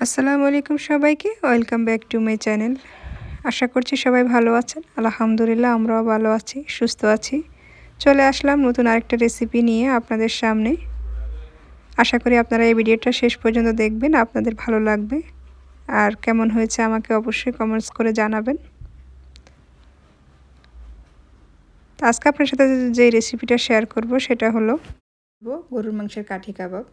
আসসালামু আলাইকুম সবাইকে, welcome back to my channel. আশা করছি সবাই ভালো আছেন। আলহামদুলিল্লাহ আমরাও ভালো আছি, সুস্থ আছি। চলে আসলাম নতুন আরেকটা রেসিপি নিয়ে আপনাদের সামনে। আশা করি আপনারা এই ভিডিওটা শেষ পর্যন্ত দেখবেন, আপনাদের ভালো লাগবে। আর কেমন হয়েছে আমাকে অবশ্যই কমেন্টস করে জানাবেন। তো আজকে আপনার সাথে যে রেসিপিটা শেয়ার করব সেটা হলো গরুর মাংসের কাঠি কাবাব।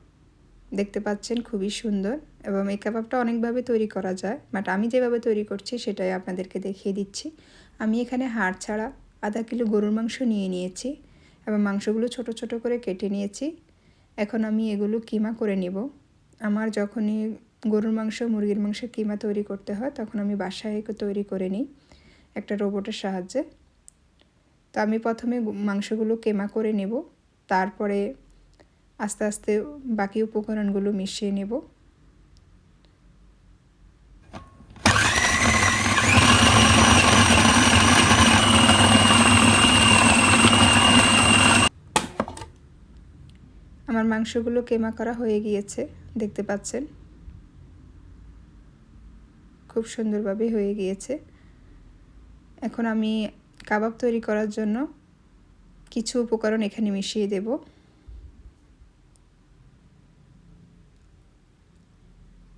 দেখতে পাচ্ছেন খুবই সুন্দর, এবং এই কাবাবটা অনেকভাবে তৈরি করা যায়, বাট আমি যেভাবে তৈরি করছি সেটাই আপনাদেরকে দেখিয়ে দিচ্ছি। আমি এখানে হাড় ছাড়া আধা কিলো গরুর মাংস নিয়ে নিয়েছি, এবং মাংসগুলো ছোট ছোট করে কেটে নিয়েছি। এখন আমি এগুলো কিমা করে নেব। আমার যখনই গরুর মাংস মুরগির মাংসের কিমা তৈরি করতে হয় তখন আমি বাসায় তৈরি করে নিই একটা রোবটের সাহায্যে। তো আমি প্রথমে মাংসগুলো কিমা করে নেব, তারপরে আস্তে আস্তে বাকি উপকরণগুলো মিশিয়ে নেব। আমার মাংসগুলো কিমা করা হয়ে গিয়েছে, দেখতে পাচ্ছেন খুব সুন্দরভাবে হয়ে গিয়েছে। এখন আমি কাবাব তৈরি করার জন্য কিছু উপকরণ এখানে মিশিয়ে দেব।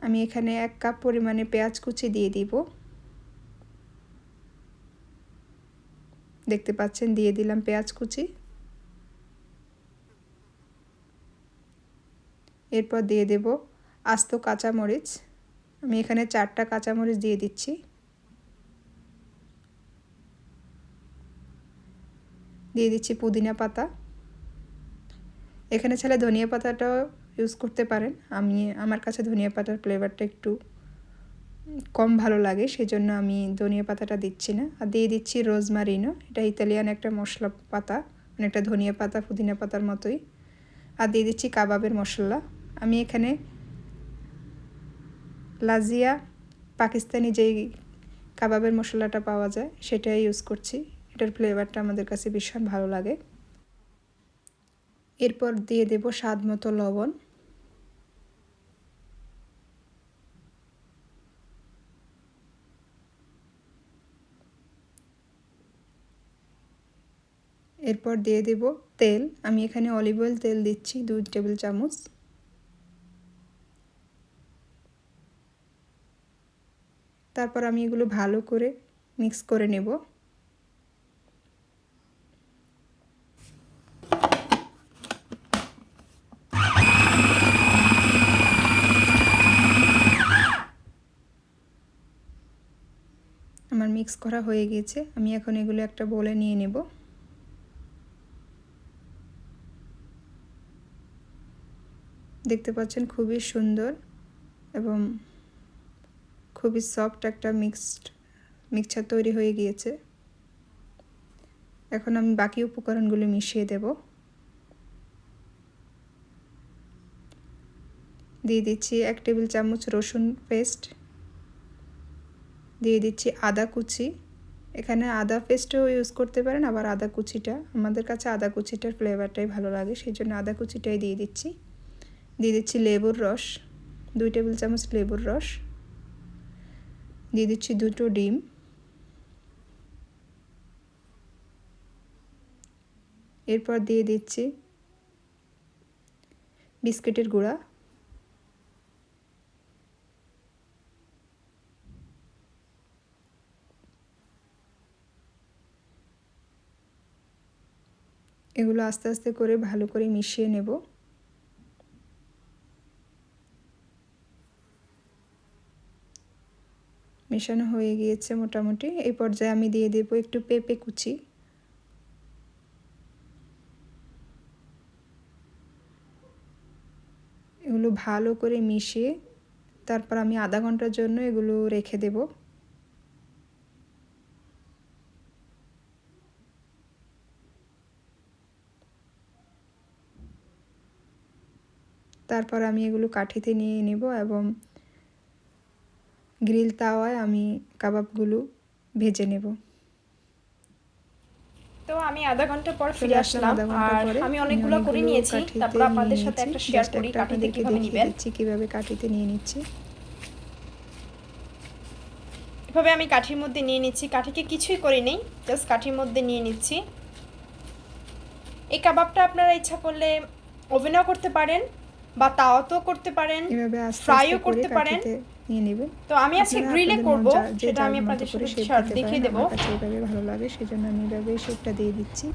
আমি এখানে 1 কাপ পরিমাণে পেঁয়াজ কুচি দিয়ে দিব। দেখতে পাচ্ছেন দিয়ে দিলাম পেঁয়াজ কুচি। এরপর দিয়ে দেব আস্ত কাঁচামরিচ। আমি এখানে 4টা কাঁচামরিচ দিয়ে দিচ্ছি। দিয়ে দিচ্ছি পুদিনা পাতা। এখানে চাইলে ধনিয়া পাতাটাও ইউজ করতে পারেন। আমার কাছে ধনিয়া পাতার ফ্লেভারটা একটু কম ভালো লাগে, সেজন্য আমি ধনিয়া পাতাটা দিচ্ছি না। আর দিয়ে দিচ্ছি রোজমারিনো, এটা ইতালিয়ান একটা মশলা পাতা, মানে একটা ধনিয়া পাতা পুদিনা পাতার মতোই। আর দিয়ে দিচ্ছি কাবাবের মশলা। আমি এখানে লাজিয়া পাকিস্তানি যেই কাবাবের মশলাটা পাওয়া যায় সেটাই ইউজ করছি। এটার ফ্লেভারটা আমাদের কাছে ভীষণ ভালো লাগে। এরপর দিয়ে দেব স্বাদ মতো লবণ। এরপর দিয়ে দেব তেল। আমি এখানে অলিভ অয়েল তেল দিচ্ছি 2 টেবিল চামচ। তারপর আমি এগুলো ভালো করে মিক্স করে নেব। আমার মিক্স করা হয়ে গেছে। আমি এখন এগুলো একটা বোলে নিয়ে নেব। দেখতে পাচ্ছেন খুবই সুন্দর এবং খুবই সফট একটা মিক্সচার তৈরি হয়ে গিয়েছে। এখন আমি বাকি উপকরণগুলো মিশিয়ে দেব। দিয়ে দিচ্ছি 1 টেবিল চামচ রসুন পেস্ট। দিয়ে দিচ্ছি আদা কুচি। এখানে আদা পেস্টও ইউজ করতে পারেন, আবার আদা কুচিটা, আমাদের কাছে আদা কুচিটার ফ্লেভারটাই ভালো লাগে, সেই জন্য আদা কুচিটাই দিয়ে দিচ্ছি। দিয়ে দিচ্ছি লেবুর রস, 2 টেবিল চামচ লেবুর রস। দিয়ে দিচ্ছি 2টো ডিম। এরপর দিয়ে দিচ্ছি বিস্কুটের গুঁড়া। এগুলো আস্তে আস্তে করে ভালো করে মিশিয়ে নেব। মেশানো হয়ে গিয়েছে মোটামুটি। এই পর্যায়ে আমি দিয়ে দেব একটু পেঁপে কুচি। এগুলো ভালো করে মিশিয়ে তারপর আমি আধা ঘন্টার জন্য এগুলো রেখে দেব। তারপর আমি এগুলো কাঠিতে নিয়ে নেব এবং গ্রিল তাওয়ায় আমি কাবাবগুলো ভেজে নেব। তো আমি আধা ঘন্টা পর ফিরে আসলাম, আর আমি অনেকগুলো করে নিয়েছি। তারপর আপনাদের সাথে একটা শেয়ার করি কাঠিতে কিভাবে নেবেন। কিভাবে কাঠিতে নিয়ে নিচ্ছি। এভাবে আমি কাঠির মধ্যে নিয়ে নিচ্ছি, কাঠিকে কিছুই করে নেই, জাস্ট কাঠির মধ্যে নিয়ে নিচ্ছি। এই কাবাবটা আপনারা ইচ্ছা করলে ওভেনও করতে পারেন বা তাওয়াতেও করতে পারেন, ফ্রাইও করতে পারেন। নিয়ে নেবেন। তো আমি আজকে গ্রিলে করব, সেটা আমি আপনাদের সাথে দেখিয়ে দেব। আমার কাছে এইভাবে ভালো লাগে, সেজন্য আমি এইভাবে শেপটা দিয়ে দিচ্ছি।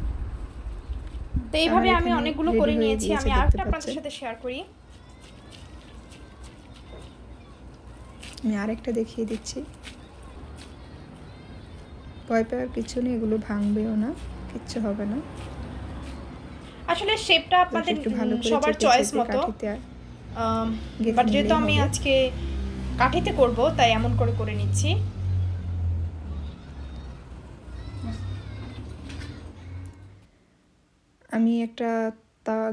তো এইভাবে আমি অনেকগুলো করে নিয়েছি। আমি আরেকটা আপনাদের সাথে শেয়ার করি। আমি আরেকটা দেখিয়ে দিচ্ছি। ভয় পাওয়ার কিছু নেই, এগুলো ভাঙবেও না, কিচ্ছু হবে না। আসলে শেপটা আপনাদের সবার চয়েস মতো, বাট যেহেতু আমি আজকে কাঠিতে করব তাই এমন করে করে নিচ্ছি। আমি একটা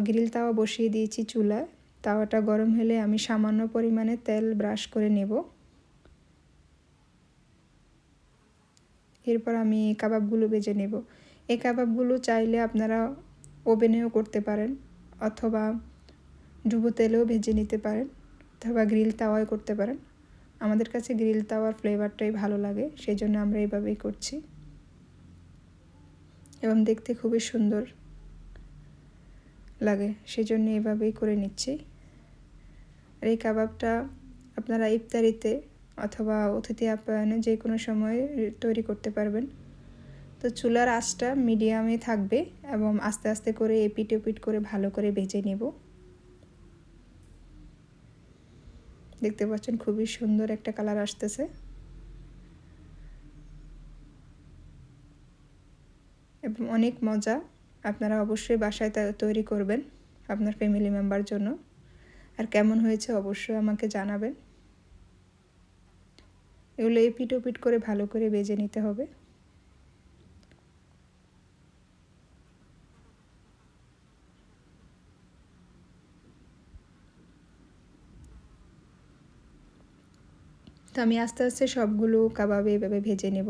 গ্রিল তাওয়া বসিয়ে দিয়েছি চুলায়। তাওয়াটা গরম হলে আমি সামান্য পরিমাণে তেল ব্রাশ করে নেব। এরপর আমি কাবাবগুলো ভেজে নেব। এই কাবাবগুলো চাইলে আপনারা ওভেনেও করতে পারেন, অথবা ডুবো তেলেও ভেজে নিতে পারেন, অথবা গ্রিল তাওয়ায় করতে পারেন। আমাদের কাছে গ্রিল তাওয়ার ফ্লেভারটাই ভালো লাগে, সেই জন্য আমরা এইভাবেই করছি এবং দেখতে খুবই সুন্দর লাগে, সেই জন্য এইভাবেই করে নিচ্ছি। আর এই কাবাবটা আপনারা ইফতারিতে অথবা অতিথি আপ্যায়নে যে কোনো সময় তৈরি করতে পারবেন। তো চুলার আঁচটা মিডিয়ামে থাকবে এবং আস্তে আস্তে করে এপিট ওপিট করে ভালো করে ভেজে নেব। দেখতে পাচ্ছেন খুবই সুন্দর একটা কালার আসতেছে এবং অনেক মজা। আপনারা অবশ্যই বাসায় তৈরি করবেন আপনার ফ্যামিলি মেম্বার জন্য। আর কেমন হয়েছে অবশ্যই আমাকে জানাবেন। এগুলো এপিট ওপিট করে ভালো করে ভেজে নিতে হবে। তো আমি আস্তে আস্তে সবগুলো কাবাবে এভাবে ভেজে নেব।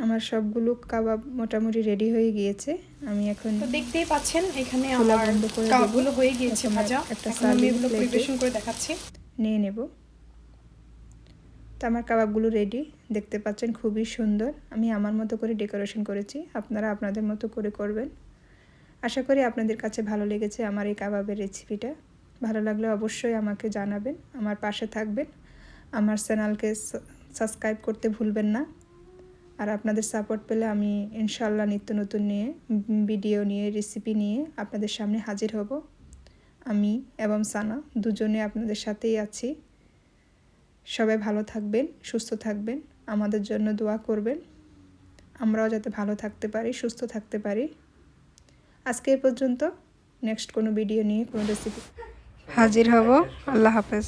আমার সবগুলো কাবাব মোটামুটি রেডি হয়ে গিয়েছে। আমি এখন তো দেখতেই পাচ্ছেন এখানে আমার কাবাবগুলো হয়ে গিয়েছে ভাজা। একটা আমি এগুলো পরিবেশন করে দেখাচ্ছি, নিয়ে নেব। তো আমার কাবাবগুলো রেডি, দেখতে পাচ্ছেন খুবই সুন্দর। আমি আমার মতো করে ডেকোরেশন করেছি, আপনারা আপনাদের মতো করে করবেন। আশা করি আপনাদের কাছে ভালো লেগেছে আমার এই কাবাবের রেসিপিটা। ভালো লাগলে অবশ্যই আমাকে জানাবেন, আমার পাশে থাকবেন, আমার চ্যানেলকে সাবস্ক্রাইব করতে ভুলবেন না। আর আপনাদের সাপোর্ট পেলে আমি ইনশাল্লাহ নিত্য নতুন ভিডিও নিয়ে রেসিপি নিয়ে আপনাদের সামনে হাজির হব। আমি এবং সানা দুজনে আপনাদের সাথেই আছি। সবাই ভালো থাকবেন, সুস্থ থাকবেন, আমাদের জন্য দোয়া করবেন, আমরাও যাতে ভালো থাকতে পারি, সুস্থ থাকতে পারি। আজকে এই পর্যন্ত। নেক্সট কোনো ভিডিও নিয়ে কোনো রেসিপি হাজির হব। আল্লাহ হাফেজ।